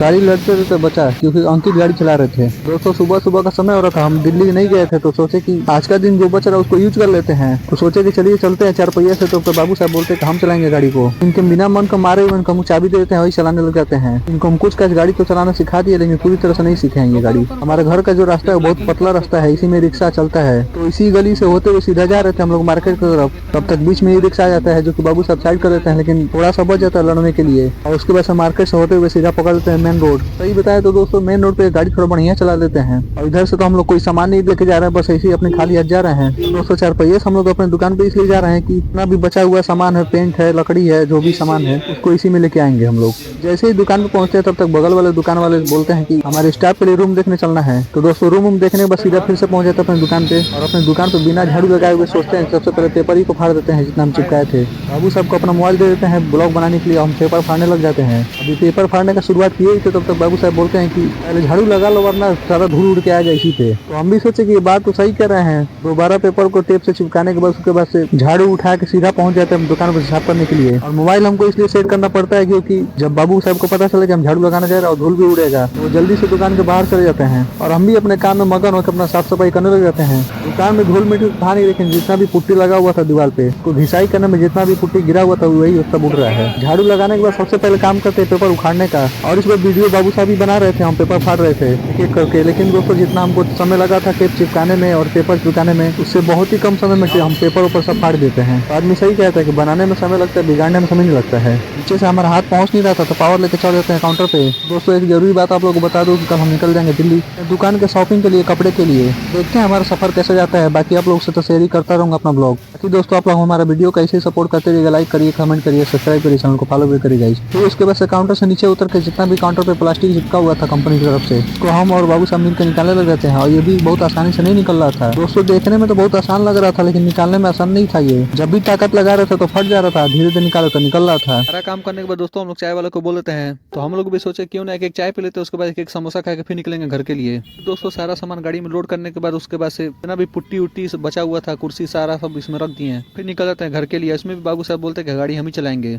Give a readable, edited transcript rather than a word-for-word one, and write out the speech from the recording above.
गाड़ी लड़ते थे तो बचा, क्योंकि अंकित गाड़ी चला रहे थे। दोस्तों सुबह सुबह का समय हो रहा था, हम दिल्ली नहीं गए थे तो सोचे कि आज का दिन जो बच रहा है उसको यूज कर लेते हैं। तो सोचे कि चलिए चलते हैं 4 पहिया से। तो बाबू साहब बोलते कि हम चलाएंगे गाड़ी को। इनके बिना मन को मारे हुए इनको हम चाबी दे देते हैं, वही चलाने लग जाते हैं। इनको हम कुछ कैसे गाड़ी तो चलाना सिखा दिए, लेकिन पूरी तरह से नहीं सीखे हैं ये गाड़ी। हमारे घर का जो रास्ता है वो बहुत पतला रास्ता है, इसी में रिक्शा चलता है। तो इसी गली से होते हुए सीधा जा रहे थे हम लोग मार्केट की तरफ। तब तक बीच में ही रिक्शा आ जाता है, जो कि बाबू साहब साइड कर देते हैं, लेकिन थोड़ा सा बच जाता है लड़ने के लिए। और उसके बाद से मार्केट से होते हुए सीधा पकड़ लेते हैं मेन रोड। सही बताया तो दोस्तों मेन रोड पे गाड़ी थोड़ा बढ़िया चला लेते हैं। और इधर से तो हम लोग कोई सामान नहीं लेके जा रहे हैं, बस ऐसे ही अपने खाली हाथ जा रहे हैं। दोस्तों 4 पहिए से हम लोग अपने दुकान पे इसलिए जा रहे हैं कि इतना भी बचा हुआ सामान है, पेंट है, लकड़ी है, जो भी सामान है उसको इसी में लेके आएंगे हम लोग। जैसे ही दुकान पे पहुंचते हैं तब तक बगल वाले दुकान वाले बोलते हैं कि हमारे स्टाफ के लिए रूम देखने चलना है। तो दोस्तों रूम देखने बस सीधा फिर से पहुंच जाते हैं अपने दुकान पे। और अपने दुकान पे बिना झाड़ू लगाए हुए सोचते हैं सबसे पहले पेपर ही को फाड़ देते हैं जितना हम चिपकाए थे। बाबू साहब को अपना मोबाइल दे देते हैं ब्लॉग बनाने के लिए, हम पेपर फाड़ने लग जाते हैं। अभी पेपर फाड़ने का शुरुआत किए ही थे तब तक बाबू साहब बोलते हैं कि पहले झाड़ू लगा लो वरना सारा धूल उड़ के आ जाए इसी पे। तो हम भी सोचे कि ये बात तो सही कर रहे हैं। दोबारा पेपर को टेप से चिपकाने के बाद उसके बाद से झाड़ू उठा के सीधा पहुंच जाते हैं दुकान पर साफ करने के लिए। और मोबाइल हमको इसलिए सेट करना पड़ता है क्योंकि जब बाबू साहब को पता चले कि हम झाड़ू लगाने जा रहे हैं और धूल भी उड़ेगा तो वो जल्दी से दुकान के बाहर चले जाते हैं। और हम भी अपने काम में मगन होकर अपना साफ सफाई करने लग जाते हैं। दुकान में धूल मिट्टी था नहीं, लेकिन जितना भी पुट्टी लगा हुआ था दीवार पे उसको घिसाई करने में जितना भी पुट्टी गिरा हुआ था वही सब उड़ रहा है। झाड़ू लगाने के बाद सबसे पहले काम करते हैं पेपर उखाड़ने का। और इस बार वीडियो बाबू साहब ही बना रहे थे, हम पेपर फाड़ रहे थे एक एक करके। लेकिन दोस्तों जितना हमको समय लगा था टेप चिपकाने में और पेपर चिपकाने में, उससे बहुत ही कम समय में हम पेपर ऊपर सब फाड़ देते हैं। तो आदमी सही कहता है कि बनाने में समय लगता है, बिगाड़ने में समय नहीं लगता है। नीचे से हमारा हाथ पहुंच नहीं रहा था तो पावर लेके चल देते हैं काउंटर पे। दोस्तों एक जरूरी बात आप लोगों को बता दूं कि कल हम निकल जाएंगे दिल्ली दुकान के शॉपिंग के लिए, कपड़े के लिए। देखते हैं हमारा सफर कैसे जाता है। बाकी आप लोग से तो शेयर ही करता रहूंगा अपना ब्लॉग। बाकी दोस्तों आप लोग हमारा वीडियो को ऐसे सपोर्ट करते रहिएगा, लाइक करिए, कमेंट करिए, सब्सक्राइब करिए, चैनल को फॉलो भी करिए गाइस। तो उसके बाद से काउंटर से नीचे उतर के जितना भी काउंटर पे प्लास्टिक चिपका हुआ था कंपनी की तरफ से उसको हम और बाबू साहब मिलकर निकालने लग जाते हैं। और ये भी बहुत आसानी से नहीं निकल रहा था दोस्तों, देखने में तो बहुत आसान लग रहा था लेकिन निकालने में आसान नहीं था। ये जब भी ताकत लगा रहे थे तो फट जा रहा था, धीरे धीरे निकाला तो निकल रहा था। सारा काम करने के बाद दोस्तों हम लोग चाय वाले को बोल देते हैं, तो हम लोग भी सोचे क्यों ना एक एक चाय पी लेते हैं, उसके बाद एक एक समोसा खा के फिर निकलेंगे घर के लिए। दोस्तों सारा सामान गाड़ी में लोड करने के बाद उसके बाद से जितना भी पुट्टी उट्टी बचा हुआ था, कुर्सी सारा सब इसमें रख दिए हैं, फिर निकल जाते हैं घर के लिए। इसमें भी बाबू साहब बोलते हैं कि गाड़ी हम ही चलाएंगे।